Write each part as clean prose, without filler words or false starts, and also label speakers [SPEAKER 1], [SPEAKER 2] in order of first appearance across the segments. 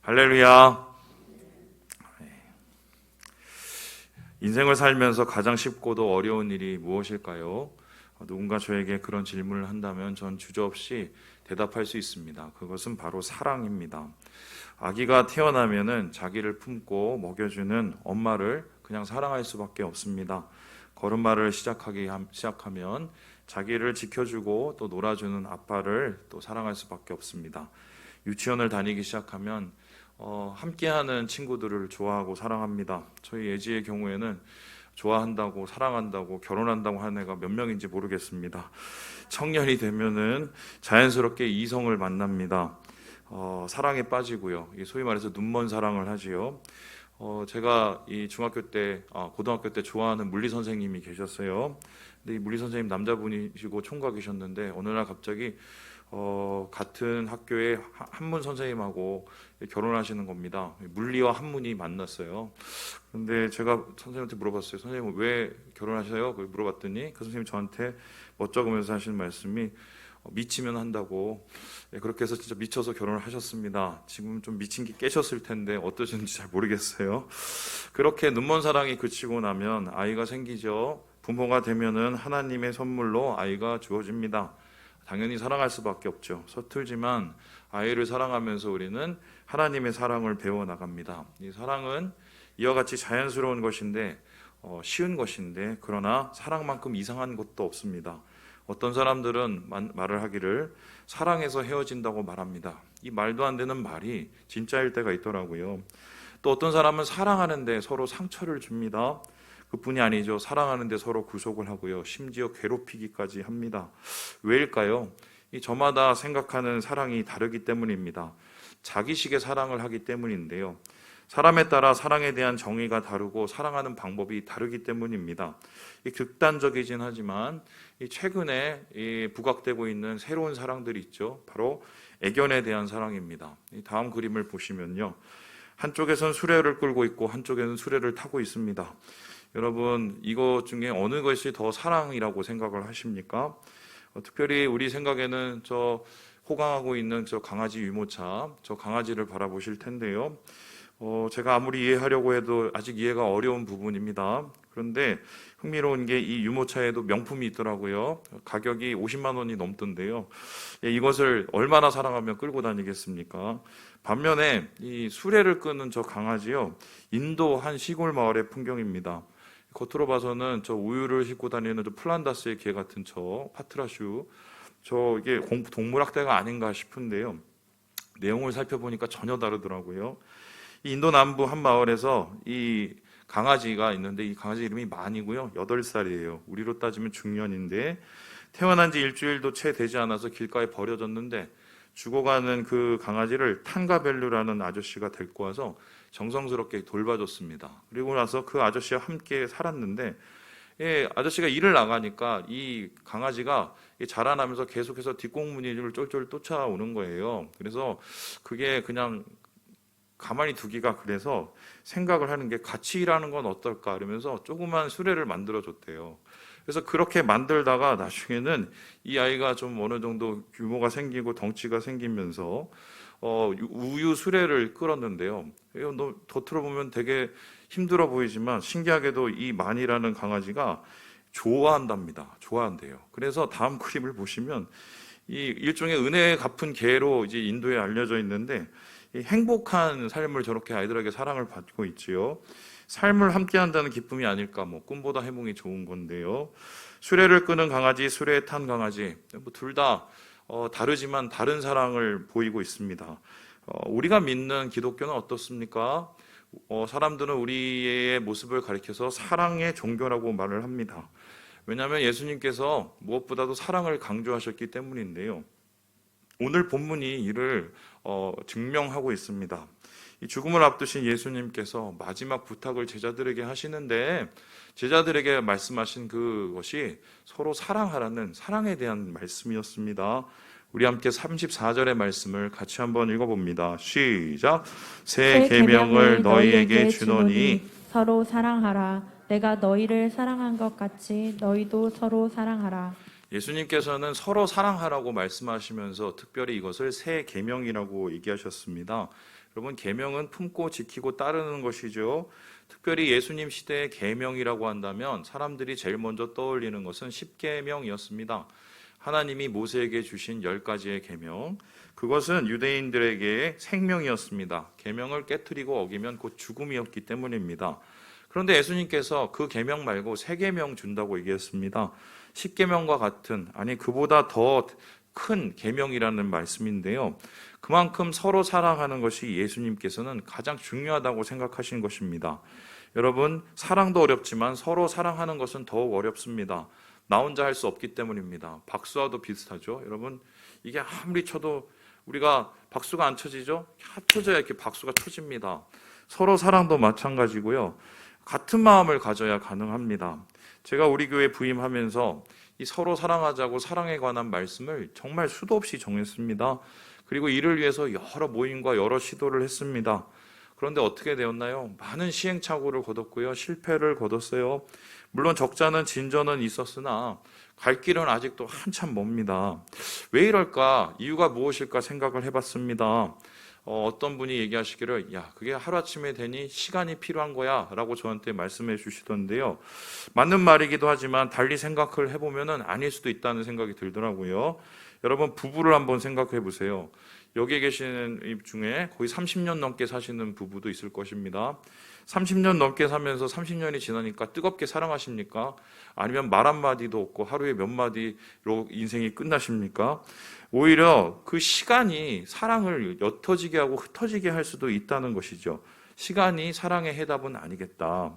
[SPEAKER 1] 할렐루야. 인생을 살면서 가장 쉽고도 어려운 일이 무엇일까요? 누군가 저에게 그런 질문을 한다면 전 주저없이 대답할 수 있습니다. 그것은 바로 사랑입니다. 아기가 태어나면은 자기를 품고 먹여주는 엄마를 그냥 사랑할 수밖에 없습니다. 걸음마를 시작하면 자기를 지켜주고 또 놀아주는 아빠를 또 사랑할 수밖에 없습니다. 유치원을 다니기 시작하면 함께하는 친구들을 좋아하고 사랑합니다. 저희 예지의 경우에는 좋아한다고 사랑한다고 결혼한다고 하는 애가 몇 명인지 모르겠습니다. 청년이 되면은 자연스럽게 이성을 만납니다. 사랑에 빠지고요. 소위 말해서 눈먼 사랑을 하지요. 제가 이 고등학교 때 좋아하는 물리 선생님이 계셨어요. 근데 이 물리 선생님 남자분이시고 총각이셨는데 어느 날 갑자기 같은 학교의 한문 선생님하고 결혼하시는 겁니다. 물리와 한문이 만났어요. 근데 제가 선생님한테 물어봤어요. 선생님 왜 결혼하셔요? 그걸 물어봤더니 그 선생님이 저한테 멋쩍으면서 하시는 말씀이 미치면 한다고. 그렇게 해서 진짜 미쳐서 결혼을 하셨습니다. 지금 좀 미친 게 깨셨을 텐데 어떠신지 잘 모르겠어요. 그렇게 눈먼 사랑이 그치고 나면 아이가 생기죠. 부모가 되면은 하나님의 선물로 아이가 주어집니다. 당연히 사랑할 수밖에 없죠. 서툴지만 아이를 사랑하면서 우리는 하나님의 사랑을 배워나갑니다. 이 사랑은 이와 같이 자연스러운 것인데 쉬운 것인데 그러나 사랑만큼 이상한 것도 없습니다. 어떤 사람들은 말을 하기를 사랑해서 헤어진다고 말합니다. 이 말도 안 되는 말이 진짜일 때가 있더라고요. 또 어떤 사람은 사랑하는데 서로 상처를 줍니다. 그뿐이 아니죠. 사랑하는데 서로 구속을 하고요. 심지어 괴롭히기까지 합니다. 왜일까요? 저마다 생각하는 사랑이 다르기 때문입니다. 자기식의 사랑을 하기 때문인데요. 사람에 따라 사랑에 대한 정의가 다르고 사랑하는 방법이 다르기 때문입니다. 극단적이진 하지만 최근에 부각되고 있는 새로운 사랑들이 있죠. 바로 애견에 대한 사랑입니다. 다음 그림을 보시면요. 한쪽에선 수레를 끌고 있고 한쪽에는 수레를 타고 있습니다. 여러분, 이것 중에 어느 것이 더 사랑이라고 생각을 하십니까? 특별히 우리 생각에는 호강하고 있는 강아지 유모차, 저 강아지를 바라보실 텐데요. 제가 아무리 이해하려고 해도 아직 이해가 어려운 부분입니다. 그런데 흥미로운 게 이 유모차에도 명품이 있더라고요. 가격이 50만 원이 넘던데요. 이것을 얼마나 사랑하면 끌고 다니겠습니까? 반면에 이 수레를 끄는 저 강아지요. 인도 한 시골 마을의 풍경입니다. 겉으로 봐서는 저 우유를 싣고 다니는 저 플란다스의 개 같은 파트라슈, 이게 동물학대가 아닌가 싶은데요. 내용을 살펴보니까 전혀 다르더라고요. 이 인도 남부 한 마을에서 이 강아지가 있는데 이 강아지 이름이 만이고요. 8살이에요. 우리로 따지면 중년인데 태어난 지 일주일도 채 되지 않아서 길가에 버려졌는데 죽어가는 그 강아지를 탄가벨루라는 아저씨가 데리고 와서 정성스럽게 돌봐줬습니다. 그리고 나서 그 아저씨와 함께 살았는데 아저씨가 일을 나가니까 이 강아지가 자라나면서 계속해서 뒷공무니를 쫄쫄 쫓아오는 거예요. 그래서 그게 그냥 가만히 두기가 그래서 생각을 하는 게 같이 일하는 건 어떨까 이러면서 조그만 수레를 만들어줬대요. 그래서 그렇게 만들다가 나중에는 이 아이가 좀 어느 정도 규모가 생기고 덩치가 생기면서 우유 수레를 끌었는데요. 겉으로 보면 되게 힘들어 보이지만 신기하게도 이 만이라는 강아지가 좋아한답니다. 좋아한대요. 그래서 다음 그림을 보시면 이 일종의 은혜에 갚은 개로 이제 인도에 알려져 있는데 행복한 삶을 저렇게 아이들에게 사랑을 받고 있지요. 삶을 함께한다는 기쁨이 아닐까, 꿈보다 해몽이 좋은 건데요. 수레를 끄는 강아지, 수레에 탄 강아지, 둘 다 다르지만 다른 사랑을 보이고 있습니다. 우리가 믿는 기독교는 어떻습니까? 사람들은 우리의 모습을 가리켜서 사랑의 종교라고 말을 합니다. 왜냐하면 예수님께서 무엇보다도 사랑을 강조하셨기 때문인데요. 오늘 본문이 이를 증명하고 있습니다. 이 죽음을 앞두신 예수님께서 마지막 부탁을 제자들에게 하시는데 제자들에게 말씀하신 그것이 서로 사랑하라는 사랑에 대한 말씀이었습니다. 우리 함께 34절의 말씀을 같이 한번 읽어봅니다. 시작. 새 계명을 너희에게 주노니
[SPEAKER 2] 서로 사랑하라. 내가 너희를 사랑한 것 같이 너희도 서로 사랑하라.
[SPEAKER 1] 예수님께서는 서로 사랑하라고 말씀하시면서 특별히 이것을 새 계명이라고 얘기하셨습니다. 여러분, 계명은 품고 지키고 따르는 것이죠. 특별히 예수님 시대의 계명이라고 한다면 사람들이 제일 먼저 떠올리는 것은 십계명이었습니다. 하나님이 모세에게 주신 10가지의 계명, 그것은 유대인들에게 생명이었습니다. 계명을 깨트리고 어기면 곧 죽음이었기 때문입니다. 그런데 예수님께서 그 계명 말고 새 계명 준다고 얘기했습니다. 십계명과 같은, 아니 그보다 더 큰 계명이라는 말씀인데요. 그만큼 서로 사랑하는 것이 예수님께서는 가장 중요하다고 생각하신 것입니다. 여러분, 사랑도 어렵지만 서로 사랑하는 것은 더욱 어렵습니다. 나 혼자 할 수 없기 때문입니다. 박수와도 비슷하죠. 여러분, 이게 아무리 쳐도 우리가 박수가 안 쳐지죠? 합쳐져야 이렇게 박수가 쳐집니다. 서로 사랑도 마찬가지고요. 같은 마음을 가져야 가능합니다. 제가 우리 교회 부임하면서 이 서로 사랑하자고 사랑에 관한 말씀을 정말 수도 없이 정했습니다. 그리고 이를 위해서 여러 모임과 여러 시도를 했습니다. 그런데 어떻게 되었나요? 많은 시행착오를 거뒀고요. 실패를 거뒀어요. 물론 적잖은 진전은 있었으나 갈 길은 아직도 한참 멉니다. 왜 이럴까? 이유가 무엇일까 생각을 해봤습니다. 어떤 분이 얘기하시기를, 야, 그게 하루아침에 되니 시간이 필요한 거야 라고 저한테 말씀해 주시던데요. 맞는 말이기도 하지만 달리 생각을 해보면 아닐 수도 있다는 생각이 들더라고요. 여러분, 부부를 한번 생각해 보세요. 여기 계시는 중에 거의 30년 넘게 사시는 부부도 있을 것입니다. 30년 넘게 사면서 30년이 지나니까 뜨겁게 사랑하십니까? 아니면 말 한마디도 없고 하루에 몇 마디로 인생이 끝나십니까? 오히려 그 시간이 사랑을 옅어지게 하고 흩어지게 할 수도 있다는 것이죠. 시간이 사랑의 해답은 아니겠다.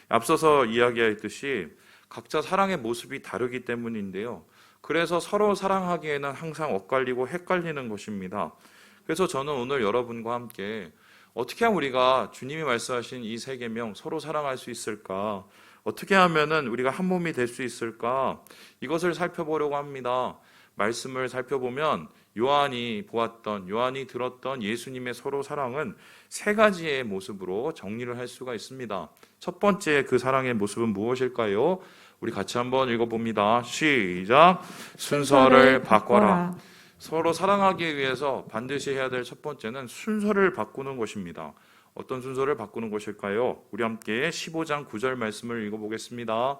[SPEAKER 1] 앞서서 이야기했듯이 각자 사랑의 모습이 다르기 때문인데요. 그래서 서로 사랑하기에는 항상 엇갈리고 헷갈리는 것입니다. 그래서 저는 오늘 여러분과 함께 어떻게 하면 우리가 주님이 말씀하신 이 세 계명 서로 사랑할 수 있을까? 어떻게 하면은 우리가 한 몸이 될 수 있을까? 이것을 살펴보려고 합니다. 말씀을 살펴보면 요한이 보았던, 요한이 들었던 예수님의 서로 사랑은 세 가지의 모습으로 정리를 할 수가 있습니다. 첫 번째 그 사랑의 모습은 무엇일까요? 우리 같이 한번 읽어봅니다. 시작! 순서를 바꿔라. 서로 사랑하기 위해서 반드시 해야 될 첫 번째는 순서를 바꾸는 것입니다. 어떤 순서를 바꾸는 것일까요? 우리 함께 15장 9절 말씀을 읽어보겠습니다.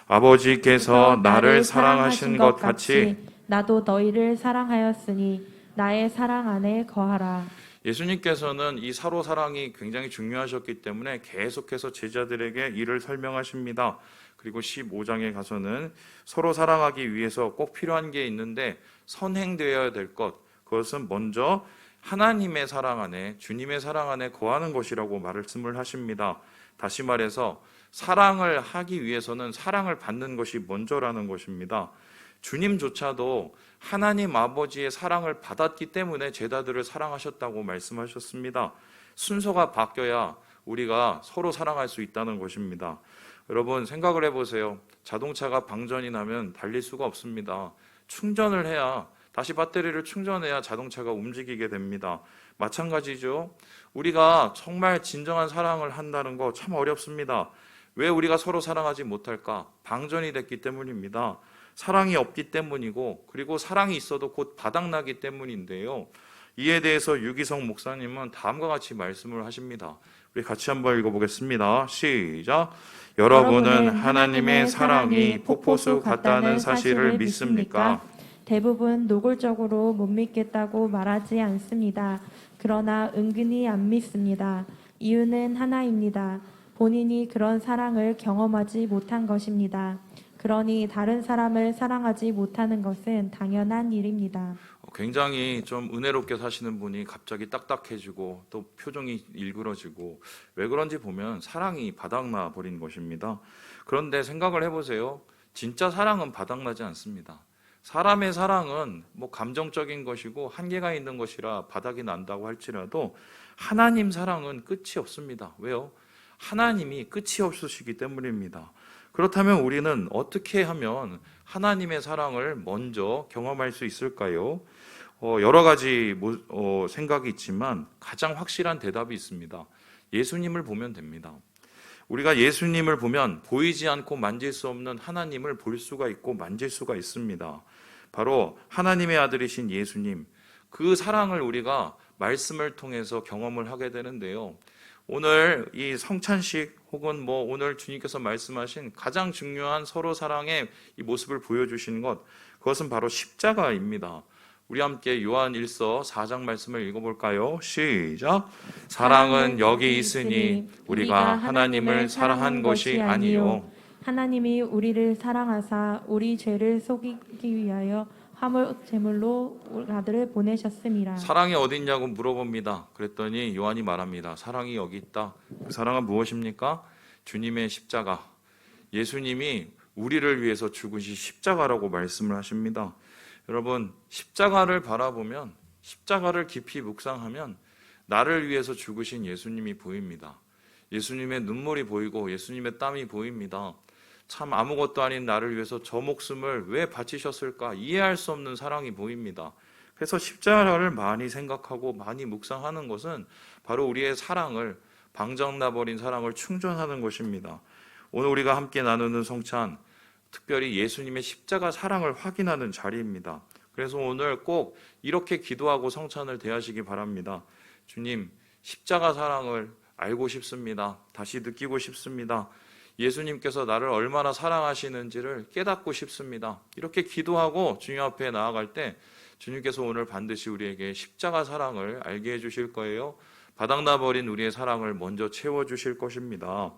[SPEAKER 1] 아버지께서 나를 사랑하신 것 같이
[SPEAKER 2] 나도 너희를 사랑하였으니 나의 사랑 안에 거하라.
[SPEAKER 1] 예수님께서는 이 서로 사랑이 굉장히 중요하셨기 때문에 계속해서 제자들에게 이를 설명하십니다. 그리고 15장에 가서는 서로 사랑하기 위해서 꼭 필요한 게 있는데 선행되어야 될 것, 그것은 먼저 하나님의 사랑 안에, 주님의 사랑 안에 거하는 것이라고 말씀을 하십니다. 다시 말해서 사랑을 하기 위해서는 사랑을 받는 것이 먼저라는 것입니다. 주님조차도 하나님 아버지의 사랑을 받았기 때문에 제자들을 사랑하셨다고 말씀하셨습니다. 순서가 바뀌어야 우리가 서로 사랑할 수 있다는 것입니다. 여러분, 생각을 해보세요. 자동차가 방전이 나면 달릴 수가 없습니다. 충전을 해야, 다시 배터리를 충전해야 자동차가 움직이게 됩니다. 마찬가지죠. 우리가 정말 진정한 사랑을 한다는 거 참 어렵습니다. 왜 우리가 서로 사랑하지 못할까? 방전이 됐기 때문입니다. 사랑이 없기 때문이고, 그리고 사랑이 있어도 곧 바닥나기 때문인데요. 이에 대해서 유기성 목사님은 다음과 같이 말씀을 하십니다. 우리 같이 한번 읽어보겠습니다. 시작! 여러분은 하나님의 사랑이 폭포수 같다는 사실을 믿습니까?
[SPEAKER 2] 대부분 노골적으로 못 믿겠다고 말하지 않습니다. 그러나 은근히 안 믿습니다. 이유는 하나입니다. 본인이 그런 사랑을 경험하지 못한 것입니다. 그러니 다른 사람을 사랑하지 못하는 것은 당연한 일입니다.
[SPEAKER 1] 굉장히 좀 은혜롭게 사시는 분이 갑자기 딱딱해지고 또 표정이 일그러지고, 왜 그런지 보면 사랑이 바닥나 버린 것입니다. 그런데 생각을 해보세요. 진짜 사랑은 바닥나지 않습니다. 사람의 사랑은 감정적인 것이고 한계가 있는 것이라 바닥이 난다고 할지라도 하나님 사랑은 끝이 없습니다. 왜요? 하나님이 끝이 없으시기 때문입니다. 그렇다면 우리는 어떻게 하면 하나님의 사랑을 먼저 경험할 수 있을까요? 여러 가지 생각이 있지만 가장 확실한 대답이 있습니다. 예수님을 보면 됩니다. 우리가 예수님을 보면 보이지 않고 만질 수 없는 하나님을 볼 수가 있고 만질 수가 있습니다. 바로 하나님의 아들이신 예수님, 그 사랑을 우리가 말씀을 통해서 경험을 하게 되는데요. 오늘 이 성찬식 혹은 오늘 주님께서 말씀하신 가장 중요한 서로 사랑의 이 모습을 보여주시는 것, 그것은 바로 십자가입니다. 우리 함께 요한 1서 4장 말씀을 읽어볼까요? 시작. 사랑은 여기 있으니 우리가 하나님을 사랑한 것이 아니요
[SPEAKER 2] 하나님이 우리를 사랑하사 우리 죄를 속이기 위하여 화물 제물로 아들을 보내셨습니다.
[SPEAKER 1] 사랑이 어디 있냐고 물어봅니다. 그랬더니 요한이 말합니다. 사랑이 여기 있다. 그 사랑은 무엇입니까? 주님의 십자가. 예수님이 우리를 위해서 죽으신 십자가라고 말씀을 하십니다. 여러분, 십자가를 바라보면, 십자가를 깊이 묵상하면 나를 위해서 죽으신 예수님이 보입니다. 예수님의 눈물이 보이고 예수님의 땀이 보입니다. 참 아무것도 아닌 나를 위해서 저 목숨을 왜 바치셨을까 이해할 수 없는 사랑이 보입니다. 그래서 십자가를 많이 생각하고 많이 묵상하는 것은 바로 우리의 사랑을, 방정나버린 사랑을 충전하는 것입니다. 오늘 우리가 함께 나누는 성찬, 특별히 예수님의 십자가 사랑을 확인하는 자리입니다. 그래서 오늘 꼭 이렇게 기도하고 성찬을 대하시기 바랍니다. 주님, 십자가 사랑을 알고 싶습니다. 다시 느끼고 싶습니다. 예수님께서 나를 얼마나 사랑하시는지를 깨닫고 싶습니다. 이렇게 기도하고 주님 앞에 나아갈 때 주님께서 오늘 반드시 우리에게 십자가 사랑을 알게 해주실 거예요. 바닥나버린 우리의 사랑을 먼저 채워주실 것입니다.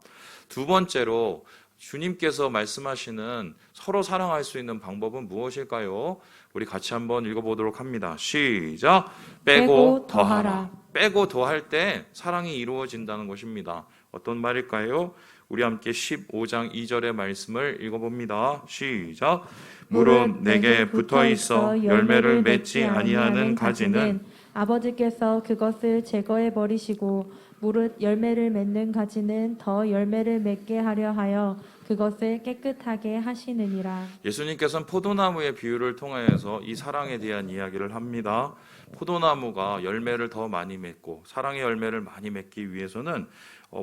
[SPEAKER 1] 두 번째로 주님께서 말씀하시는 서로 사랑할 수 있는 방법은 무엇일까요? 우리 같이 한번 읽어보도록 합니다. 시작. 빼고 더하라. 빼고 더할 때 사랑이 이루어진다는 것입니다. 어떤 말일까요? 우리 함께 15장 2절의 말씀을 읽어봅니다. 시작. 무릇 내게 붙어있어 열매를 맺지 아니하는 가지는
[SPEAKER 2] 아버지께서 그것을 제거해 버리시고 무릇 열매를 맺는 가지는 더 열매를 맺게 하려 하여 그것을 깨끗하게 하시느니라.
[SPEAKER 1] 예수님께서는 포도나무의 비유를 통해서 이 사랑에 대한 이야기를 합니다. 포도나무가 열매를 더 많이 맺고 사랑의 열매를 많이 맺기 위해서는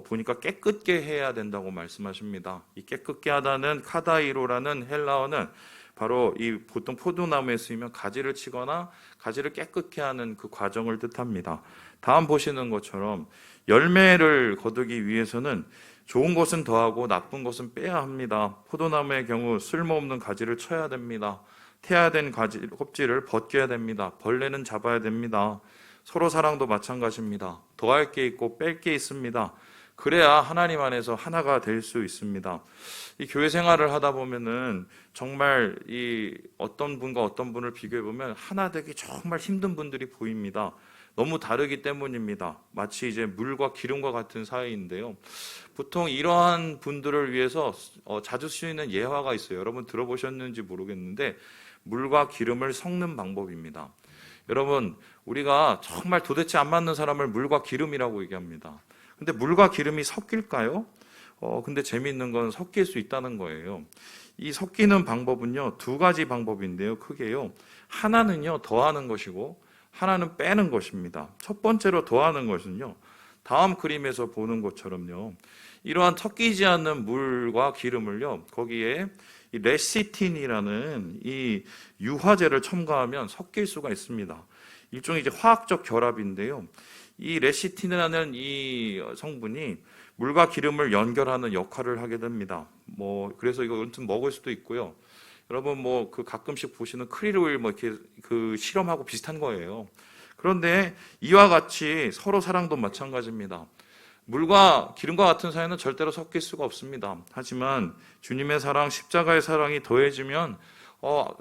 [SPEAKER 1] 보니까 깨끗게 해야 된다고 말씀하십니다. 이 깨끗게 하다는 카다이로라는 헬라어는 바로 이 보통 포도나무에 쓰이면 가지를 치거나 가지를 깨끗게 하는 그 과정을 뜻합니다. 다음 보시는 것처럼 열매를 거두기 위해서는 좋은 것은 더하고 나쁜 것은 빼야 합니다. 포도나무의 경우 쓸모없는 가지를 쳐야 됩니다. 태야 된 가지 껍질을 벗겨야 됩니다. 벌레는 잡아야 됩니다. 서로 사랑도 마찬가지입니다. 더할 게 있고 뺄 게 있습니다. 그래야 하나님 안에서 하나가 될 수 있습니다. 이 교회 생활을 하다 보면은 정말 이 어떤 분과 어떤 분을 비교해 보면 하나 되기 정말 힘든 분들이 보입니다. 너무 다르기 때문입니다. 마치 이제 물과 기름과 같은 사이인데요. 보통 이러한 분들을 위해서 자주 쓰이는 예화가 있어요. 여러분 들어보셨는지 모르겠는데 물과 기름을 섞는 방법입니다. 여러분, 우리가 정말 도대체 안 맞는 사람을 물과 기름이라고 얘기합니다. 근데 물과 기름이 섞일까요? 근데 재미있는 건 섞일 수 있다는 거예요. 이 섞이는 방법은요, 두 가지 방법인데요, 크게요. 하나는요, 더하는 것이고, 하나는 빼는 것입니다. 첫 번째로 더하는 것은요, 다음 그림에서 보는 것처럼요, 이러한 섞이지 않는 물과 기름을요, 거기에 이 레시틴이라는 이 유화제를 첨가하면 섞일 수가 있습니다. 일종의 이제 화학적 결합인데요. 이 레시틴이라는 이 성분이 물과 기름을 연결하는 역할을 하게 됩니다. 그래서 이거 아무튼 먹을 수도 있고요. 여러분 그 가끔씩 보시는 크릴 오일 이렇게 그 실험하고 비슷한 거예요. 그런데 이와 같이 서로 사랑도 마찬가지입니다. 물과 기름과 같은 사이는 절대로 섞일 수가 없습니다. 하지만 주님의 사랑, 십자가의 사랑이 더해지면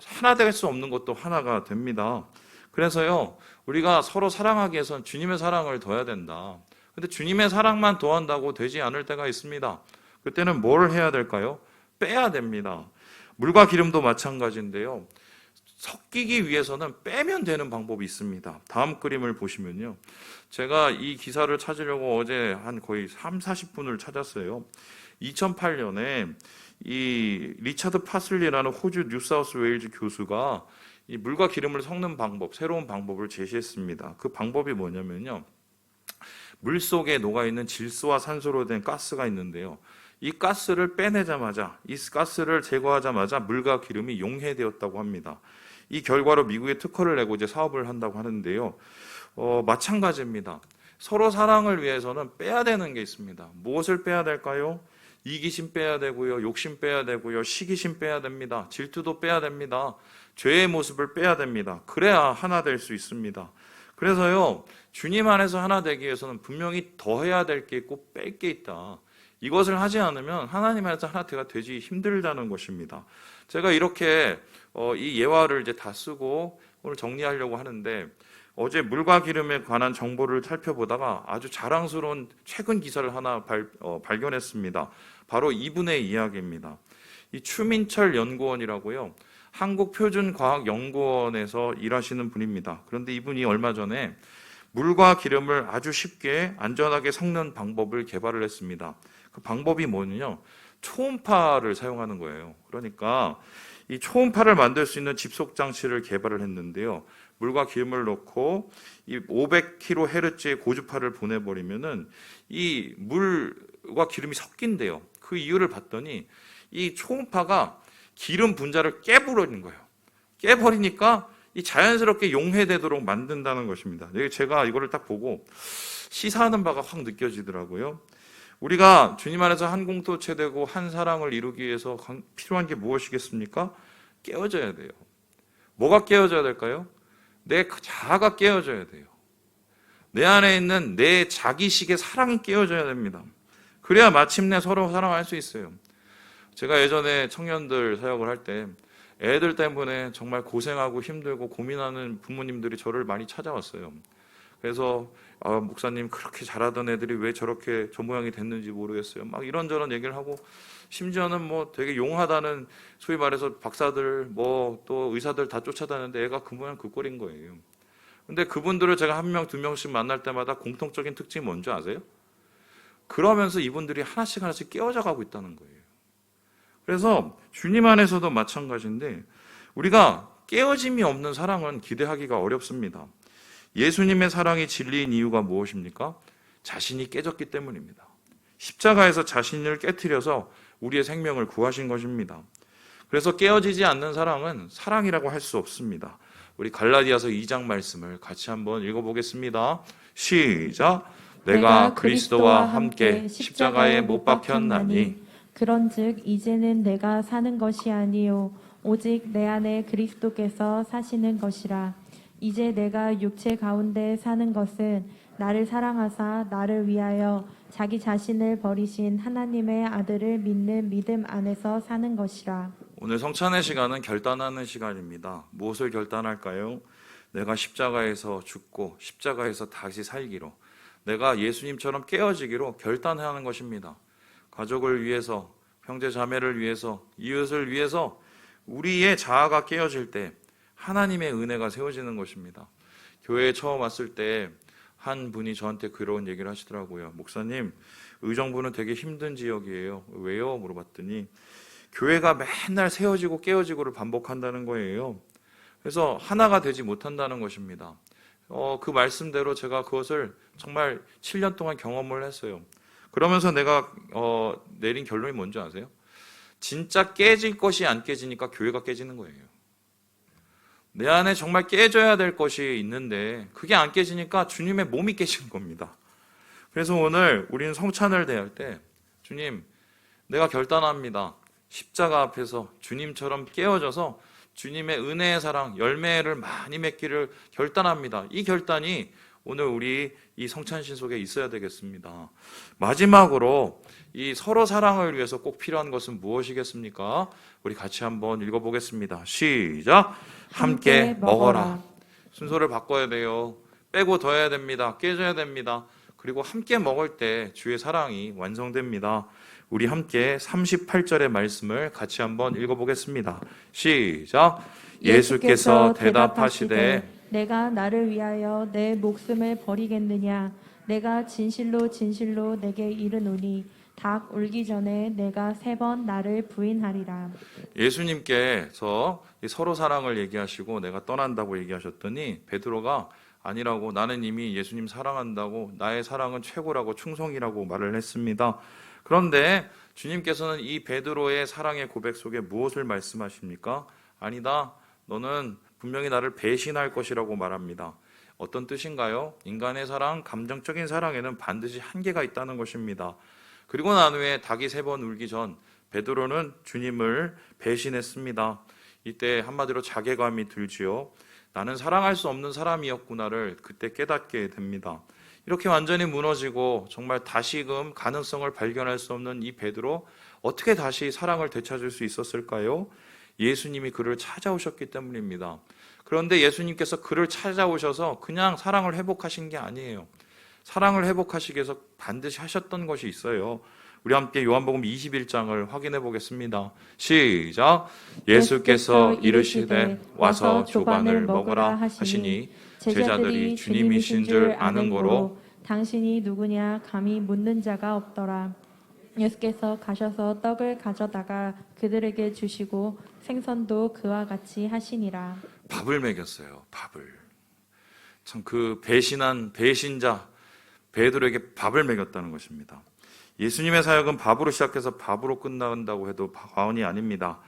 [SPEAKER 1] 하나 될 수 없는 것도 하나가 됩니다. 그래서요, 우리가 서로 사랑하기 위해서는 주님의 사랑을 더해야 된다. 근데 주님의 사랑만 더한다고 되지 않을 때가 있습니다. 그때는 뭘 해야 될까요? 빼야 됩니다. 물과 기름도 마찬가지인데요. 섞이기 위해서는 빼면 되는 방법이 있습니다. 다음 그림을 보시면요. 제가 이 기사를 찾으려고 어제 한 거의 30-40분을 찾았어요. 2008년에 이 리차드 파슬리라는 호주 뉴사우스 웨일즈 교수가 이 물과 기름을 섞는 방법, 새로운 방법을 제시했습니다. 그 방법이 뭐냐면요. 물속에 녹아있는 질소와 산소로 된 가스가 있는데요. 이 가스를 빼내자마자, 이 가스를 제거하자마자 물과 기름이 용해되었다고 합니다. 이 결과로 미국에 특허를 내고 이제 사업을 한다고 하는데요. 마찬가지입니다. 서로 사랑을 위해서는 빼야 되는 게 있습니다. 무엇을 빼야 될까요? 이기심 빼야 되고요. 욕심 빼야 되고요. 시기심 빼야 됩니다. 질투도 빼야 됩니다. 죄의 모습을 빼야 됩니다. 그래야 하나 될 수 있습니다. 그래서요, 주님 안에서 하나 되기 위해서는 분명히 더 해야 될 게 있고 뺄 게 있다. 이것을 하지 않으면 하나님 안에서 하나가 되지 힘들다는 것입니다. 제가 이렇게 이 예화를 이제 다 쓰고 오늘 정리하려고 하는데, 어제 물과 기름에 관한 정보를 살펴보다가 아주 자랑스러운 최근 기사를 하나 발견했습니다. 바로 이분의 이야기입니다. 이 추민철 연구원이라고요, 한국표준과학연구원에서 일하시는 분입니다. 그런데 이분이 얼마 전에 물과 기름을 아주 쉽게 안전하게 섞는 방법을 개발을 했습니다. 그 방법이 뭐냐면 초음파를 사용하는 거예요. 그러니까 이 초음파를 만들 수 있는 집속 장치를 개발을 했는데요. 물과 기름을 넣고 이 500kHz의 고주파를 보내버리면은 이 물과 기름이 섞인대요. 그 이유를 봤더니 이 초음파가 기름 분자를 깨버리는 거예요. 깨버리니까 이 자연스럽게 용해되도록 만든다는 것입니다. 제가 이거를 딱 보고 시사하는 바가 확 느껴지더라고요. 우리가 주님 안에서 한 공동체 되고 한 사랑을 이루기 위해서 필요한 게 무엇이겠습니까? 깨어져야 돼요. 뭐가 깨어져야 될까요? 내 자아가 깨어져야 돼요. 내 안에 있는 내 자기식의 사랑이 깨어져야 됩니다. 그래야 마침내 서로 사랑할 수 있어요. 제가 예전에 청년들 사역을 할 때 애들 때문에 정말 고생하고 힘들고 고민하는 부모님들이 저를 많이 찾아왔어요. 그래서 목사님, 그렇게 잘하던 애들이 왜 저렇게 저 모양이 됐는지 모르겠어요. 막 이런저런 얘기를 하고, 심지어는 뭐 되게 용하다는, 소위 말해서 박사들 뭐 또 의사들 다 쫓아다니는데 애가 그 모양 그 꼴인 거예요. 근데 그분들을 제가 한 명, 두 명씩 만날 때마다 공통적인 특징이 뭔지 아세요? 그러면서 이분들이 하나씩 깨어져 가고 있다는 거예요. 그래서 주님 안에서도 마찬가지인데, 우리가 깨어짐이 없는 사랑은 기대하기가 어렵습니다. 예수님의 사랑이 진리인 이유가 무엇입니까? 자신이 깨졌기 때문입니다. 십자가에서 자신을 깨트려서 우리의 생명을 구하신 것입니다. 그래서 깨어지지 않는 사랑은 사랑이라고 할 수 없습니다. 우리 갈라디아서 2장 말씀을 같이 한번 읽어보겠습니다. 시작. 내가 그리스도와 함께 십자가에 못 박혔나니
[SPEAKER 2] 그런즉 이제는 내가 사는 것이 아니요 오직 내 안에 그리스도께서 사시는 것이라. 이제 내가 육체 가운데 사는 것은 나를 사랑하사 나를 위하여 자기 자신을 버리신 하나님의 아들을 믿는 믿음 안에서 사는 것이라.
[SPEAKER 1] 오늘 성찬의 시간은 결단하는 시간입니다. 무엇을 결단할까요? 내가 십자가에서 죽고 십자가에서 다시 살기로, 내가 예수님처럼 깨어지기로 결단하는 것입니다. 가족을 위해서, 형제 자매를 위해서, 이웃을 위해서 우리의 자아가 깨어질 때 하나님의 은혜가 세워지는 것입니다. 교회에 처음 왔을 때 한 분이 저한테 그런 얘기를 하시더라고요. 목사님, 의정부는 되게 힘든 지역이에요. 왜요? 물어봤더니 교회가 맨날 세워지고 깨어지고를 반복한다는 거예요. 그래서 하나가 되지 못한다는 것입니다. 그 말씀대로 제가 그것을 정말 7년 동안 경험을 했어요. 그러면서 내가 내린 결론이 뭔지 아세요? 진짜 깨질 것이 안 깨지니까 교회가 깨지는 거예요. 내 안에 정말 깨져야 될 것이 있는데 그게 안 깨지니까 주님의 몸이 깨지는 겁니다. 그래서 오늘 우리는 성찬을 대할 때, 주님, 내가 결단합니다. 십자가 앞에서 주님처럼 깨어져서 주님의 은혜의 사랑, 열매를 많이 맺기를 결단합니다. 이 결단이 오늘 우리 이 성찬신 속에 있어야 되겠습니다. 마지막으로 이 서로 사랑을 위해서 꼭 필요한 것은 무엇이겠습니까? 우리 같이 한번 읽어보겠습니다. 시작! 함께 먹어라. 순서를 바꿔야 돼요. 빼고 더해야 됩니다. 깨져야 됩니다. 그리고 함께 먹을 때 주의 사랑이 완성됩니다. 우리 함께 38절의 말씀을 같이 한번 읽어보겠습니다. 시작! 예수께서 대답하시되
[SPEAKER 2] 내가 나를 위하여 내 목숨을 버리겠느냐? 내가 진실로 진실로 내게 이르노니 닭 울기 전에 내가 3번 나를 부인하리라.
[SPEAKER 1] 예수님께서 서로 사랑을 얘기하시고 내가 떠난다고 얘기하셨더니 베드로가 아니라고, 나는 이미 예수님 사랑한다고, 나의 사랑은 최고라고, 충성이라고 말을 했습니다. 그런데 주님께서는 이 베드로의 사랑의 고백 속에 무엇을 말씀하십니까? 아니다, 너는 분명히 나를 배신할 것이라고 말합니다. 어떤 뜻인가요? 인간의 사랑, 감정적인 사랑에는 반드시 한계가 있다는 것입니다. 그리고 난 후에 닭이 3번 울기 전 베드로는 주님을 배신했습니다. 이때 한마디로 자괴감이 들지요. 나는 사랑할 수 없는 사람이었구나를 그때 깨닫게 됩니다. 이렇게 완전히 무너지고 정말 다시금 가능성을 발견할 수 없는 이 베드로, 어떻게 다시 사랑을 되찾을 수 있었을까요? 예수님이 그를 찾아오셨기 때문입니다. 그런데 예수님께서 그를 찾아오셔서 그냥 사랑을 회복하신 게 아니에요. 사랑을 회복하시기 위해서 반드시 하셨던 것이 있어요. 우리 함께 요한복음 21장을 확인해 보겠습니다. 시작. 예수께서 이르시되 와서 조반을 먹으라 하시니 제자들이 주님이신 줄 아는 거로
[SPEAKER 2] 당신이 누구냐 감히 묻는 자가 없더라. 예수께서 가셔서 떡을 가져다가 그들에게 주시고 생선도 그와 같이 하시니라.
[SPEAKER 1] 밥을 먹였어요. 밥을. 참 그 배신한 배신자 베드로에게 밥을 먹였다는 것입니다. 예수님의 사역은 밥으로 시작해서 밥으로 끝난다고 해도 과언이 아닙니다.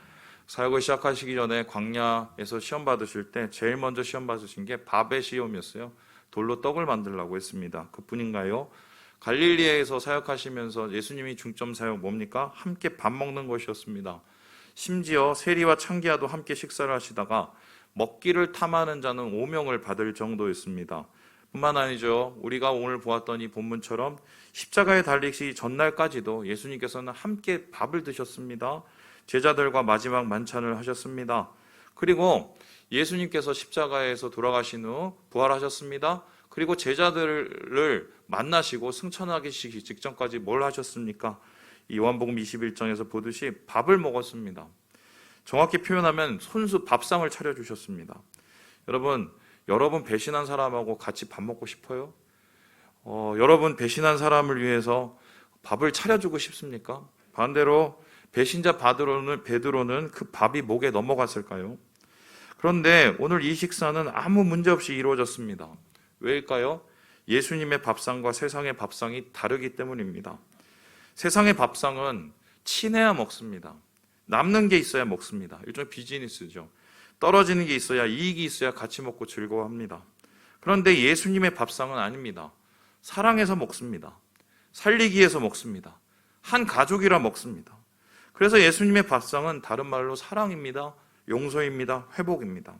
[SPEAKER 1] 사역을 시작하시기 전에 광야에서 시험 받으실 때 제일 먼저 시험 받으신 게 밥의 시험이었어요. 돌로 떡을 만들라고 했습니다. 그뿐인가요? 갈릴리에서 사역하시면서 예수님이 중점 사역 뭡니까? 함께 밥 먹는 것이었습니다. 심지어 세리와 창기야도 함께 식사를 하시다가 먹기를 탐하는 자는 오명을 받을 정도였습니다. 뿐만 아니죠. 우리가 오늘 보았던 이 본문처럼 십자가에 달리시 전날까지도 예수님께서는 함께 밥을 드셨습니다. 제자들과 마지막 만찬을 하셨습니다. 그리고 예수님께서 십자가에서 돌아가신 후 부활하셨습니다. 그리고 제자들을 만나시고 승천하기 직전까지 뭘 하셨습니까? 이 요한복음 21장에서 보듯이 밥을 먹었습니다. 정확히 표현하면 손수 밥상을 차려주셨습니다. 여러분 배신한 사람하고 같이 밥 먹고 싶어요? 여러분 배신한 사람을 위해서 밥을 차려주고 싶습니까? 반대로 배신자 베드로는 그 밥이 목에 넘어갔을까요? 그런데 오늘 이 식사는 아무 문제 없이 이루어졌습니다. 왜일까요? 예수님의 밥상과 세상의 밥상이 다르기 때문입니다. 세상의 밥상은 친해야 먹습니다. 남는 게 있어야 먹습니다. 일종의 비즈니스죠. 떨어지는 게 있어야, 이익이 있어야 같이 먹고 즐거워합니다. 그런데 예수님의 밥상은 아닙니다. 사랑해서 먹습니다. 살리기 위해서 먹습니다. 한 가족이라 먹습니다. 그래서 예수님의 밥상은 다른 말로 사랑입니다. 용서입니다. 회복입니다.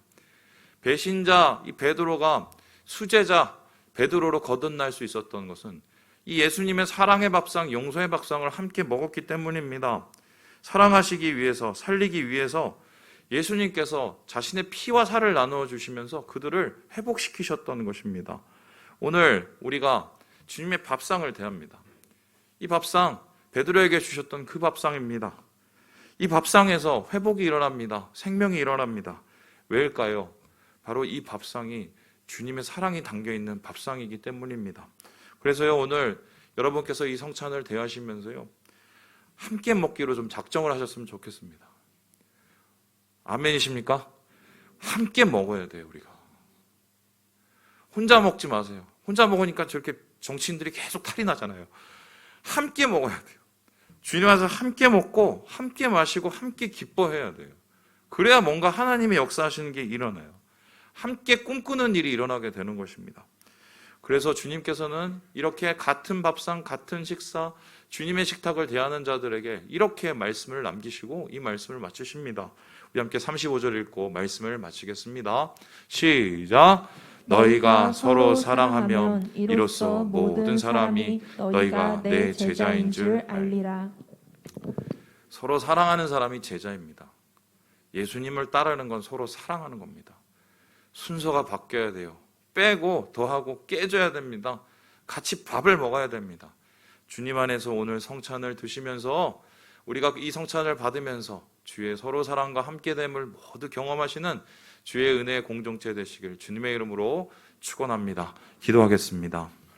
[SPEAKER 1] 배신자 이 베드로가 수제자 베드로로 거듭날 수 있었던 것은 이 예수님의 사랑의 밥상, 용서의 밥상을 함께 먹었기 때문입니다. 사랑하시기 위해서, 살리기 위해서 예수님께서 자신의 피와 살을 나누어 주시면서 그들을 회복시키셨던 것입니다. 오늘 우리가 주님의 밥상을 대합니다. 이 밥상, 베드로에게 주셨던 그 밥상입니다. 이 밥상에서 회복이 일어납니다. 생명이 일어납니다. 왜일까요? 바로 이 밥상이 주님의 사랑이 담겨있는 밥상이기 때문입니다. 그래서요, 오늘 여러분께서 이 성찬을 대하시면서요, 함께 먹기로 좀 작정을 하셨으면 좋겠습니다. 아멘이십니까? 함께 먹어야 돼요, 우리가. 혼자 먹지 마세요. 혼자 먹으니까 저렇게 정치인들이 계속 탈이 나잖아요. 함께 먹어야 돼요. 주님 와서 함께 먹고, 함께 마시고, 함께 기뻐해야 돼요. 그래야 뭔가 하나님의 역사하시는 게 일어나요. 함께 꿈꾸는 일이 일어나게 되는 것입니다. 그래서 주님께서는 이렇게 같은 밥상, 같은 식사, 주님의 식탁을 대하는 자들에게 이렇게 말씀을 남기시고 이 말씀을 마치십니다. 우리 함께 35절 읽고 말씀을 마치겠습니다. 시작! 너희가 서로 사랑하면 이로써 모든 사람이 너희가 내 제자인 줄 알리라. 서로 사랑하는 사람이 제자입니다. 예수님을 따르는 건 서로 사랑하는 겁니다. 순서가 바뀌어야 돼요. 빼고 더하고 깨져야 됩니다. 같이 밥을 먹어야 됩니다. 주님 안에서 오늘 성찬을 드시면서 우리가 이 성찬을 받으면서 주의 서로 사랑과 함께됨을 모두 경험하시는 주의 은혜의 공동체 되시길 주님의 이름으로 축원합니다. 기도하겠습니다.